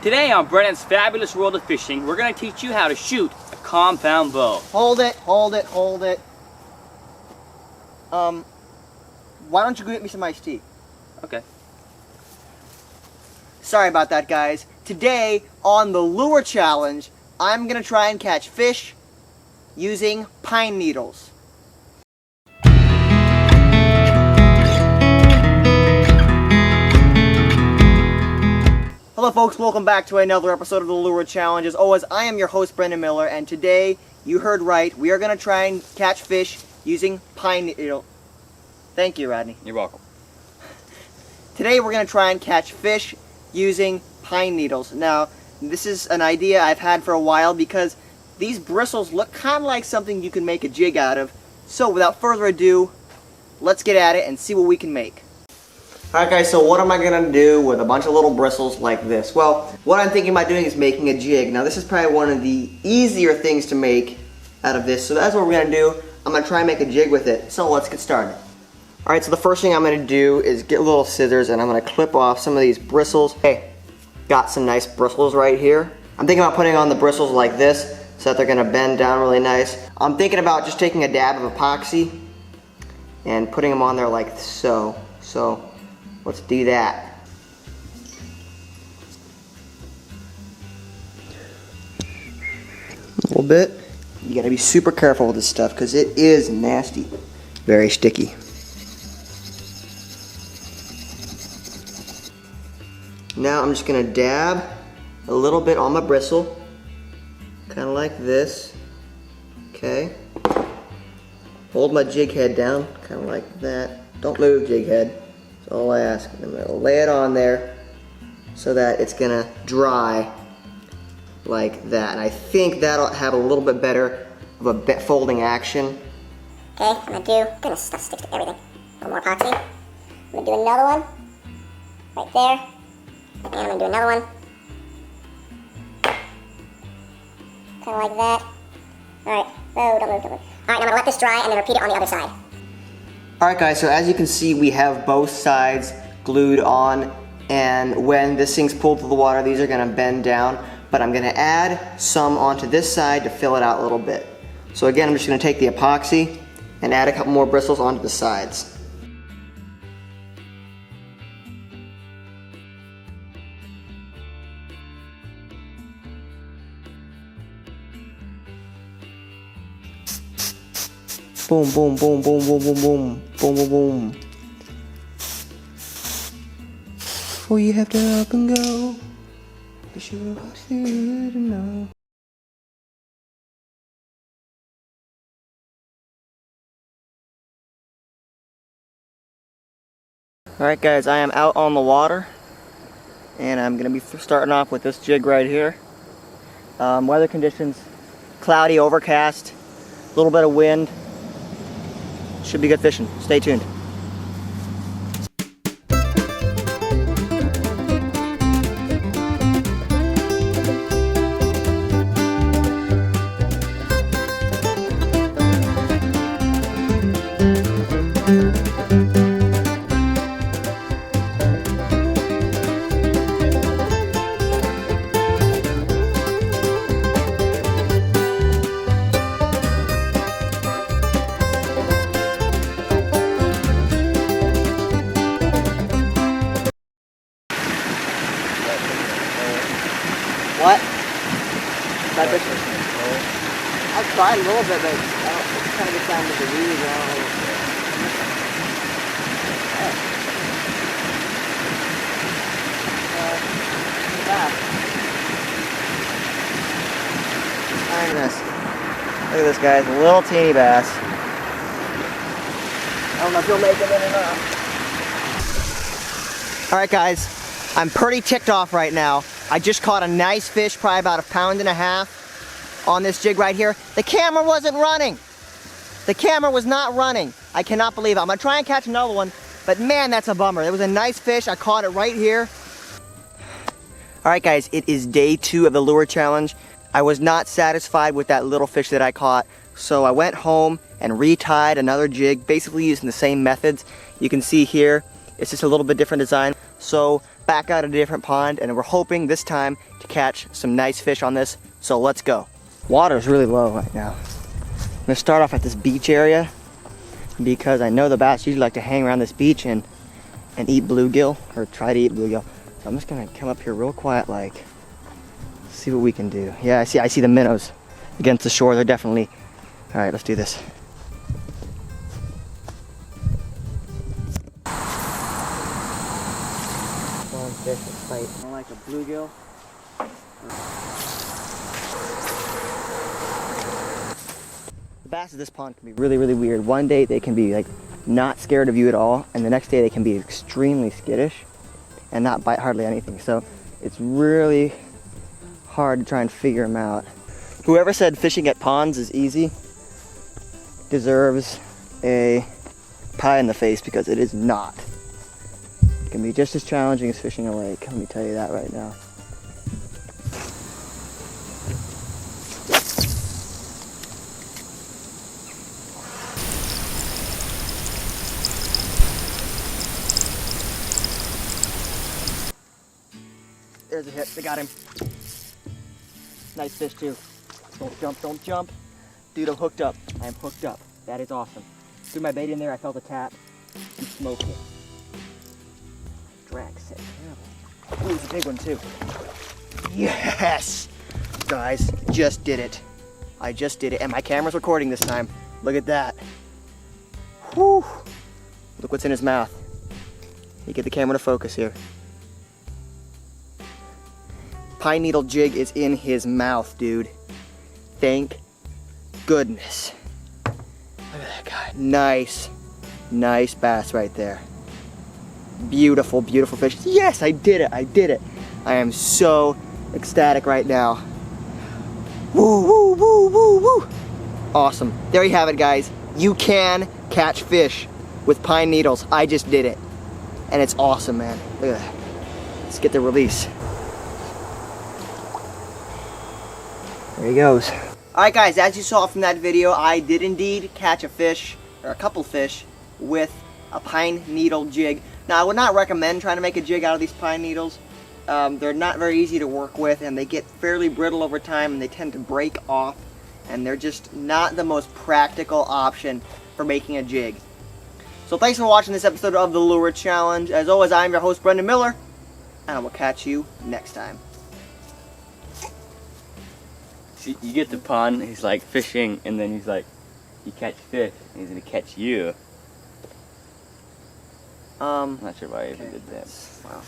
Today on Brennan's Fabulous World of Fishing, we're going to teach you how to shoot a compound bow. Hold it. Why don't you go get me some iced tea? Okay. Sorry about that, guys. Today, on the Lure Challenge, I'm going to try and catch fish using pine needles. Hello folks, welcome back to another episode of the Lure Challenge. As always, I am your host, Brendan Miller, and today, you heard right, we are going to try and catch fish using pine needles. Thank you, Rodney. You're welcome. Today we're going to try and catch fish using pine needles. Now, this is an idea I've had for a while because these bristles look kind of like something you can make a jig out of. So without further ado, let's get at it and see what we can make. Alright guys, so what am I going to do with a bunch of little bristles like this? Well, what I'm thinking about doing is making a jig. Now this is probably one of the easier things to make out of this. So that's what we're going to do. I'm going to try and make a jig with it. So let's get started. Alright, so the first thing I'm going to do is get little scissors and I'm going to clip off some of these bristles. Hey, got some nice bristles right here. I'm thinking about putting on the bristles like this so that they're going to bend down really nice. I'm thinking about just taking a dab of epoxy and putting them on there like so. So let's do that. A little bit. You got to be super careful with this stuff because it is nasty. Very sticky. Now I'm just going to dab a little bit on my bristle, kind of like this. Okay. Hold my jig head down, kind of like that. Don't move, jig head. That's all I ask. I'm going to lay it on there so that it's going to dry like that. And I think that'll have a little bit better of a folding action. Okay, I'm gonna stick to everything. A little more epoxy. I'm gonna do another one right there. And I'm going to do another one. Kind of like that. Alright. Oh, don't move. Alright, now I'm going to let this dry and then repeat it on the other side. Alright guys, so as you can see, we have both sides glued on. And when this thing's pulled through the water, these are going to bend down. But I'm going to add some onto this side to fill it out a little bit. So again, I'm just going to take the epoxy and add a couple more bristles onto the sides. Boom, boom, boom, boom, boom, boom, boom, boom, boom, boom. Before you have to up and go, be sure what you to know. Alright guys, I am out on the water, and I'm going to be starting off with this jig right here. Weather conditions, cloudy, overcast, a little bit of wind. Should be good fishing. Stay tuned. What? That fishing? I've tried a little bit, but it kind of gets down to the weeds. I don't know. Look at this, guys. A little teeny bass. I don't know if you'll make it in or not. Alright guys, I'm pretty ticked off right now. I just caught a nice fish, probably about 1.5 pounds on this jig right here. The camera wasn't running. The camera was not running. I cannot believe it. I'm gonna try and catch another one, but man, that's a bummer. It was a nice fish. I caught it right here. All right, guys, it is day 2 of the Lure Challenge. I was not satisfied with that little fish that I caught, so I went home and retied another jig, basically using the same methods. You can see here, it's just a little bit different design. So back out at a different pond, and we're hoping this time to catch some nice fish on this. So let's go. Water's really low right now. I'm gonna start off at this beach area because I know the bass usually like to hang around this beach and eat bluegill, or try to eat bluegill. So I'm just gonna come up here real quiet, like, see what we can do. Yeah, I see the minnows against the shore. They're definitely. All right, let's do this. One fish to fight. I like a bluegill. The bass at this pond can be really, really weird. One day they can be like not scared of you at all, and the next day they can be extremely skittish and not bite hardly anything. So it's really hard to try and figure them out. Whoever said fishing at ponds is easy deserves a pie in the face, because it is not. It can be just as challenging as fishing a lake. Let me tell you that right now. There's a hit. They got him. Nice fish too. Don't jump, don't jump. Dude, I'm hooked up. I am hooked up. That is awesome. Threw my bait in there, I felt a tap. And smoked it. Drag set. Ooh, it's a big one too. Yes! Guys, just did it. I just did it. And my camera's recording this time. Look at that. Whew. Look what's in his mouth. You get the camera to focus here. Pine needle jig is in his mouth, dude. Thank goodness. Look at that guy. Nice, nice bass right there. Beautiful, beautiful fish. Yes, I did it, I did it. I am so ecstatic right now. Woo, woo, woo, woo, woo. Awesome. There you have it, guys. You can catch fish with pine needles. I just did it. And it's awesome, man. Look at that. Let's get the release. There he goes. Alright guys, as you saw from that video, I did indeed catch a fish, or a couple fish, with a pine needle jig. Now I would not recommend trying to make a jig out of these pine needles. They're not very easy to work with, and they get fairly brittle over time, and they tend to break off, and they're just not the most practical option for making a jig. So thanks for watching this episode of the Lure Challenge. As always, I'm your host, Brendan Miller, and I will catch you next time. See, you get the pun, he's like fishing, and then he's like, you catch fish, and he's gonna catch you. I'm not sure why I even did that. Wow.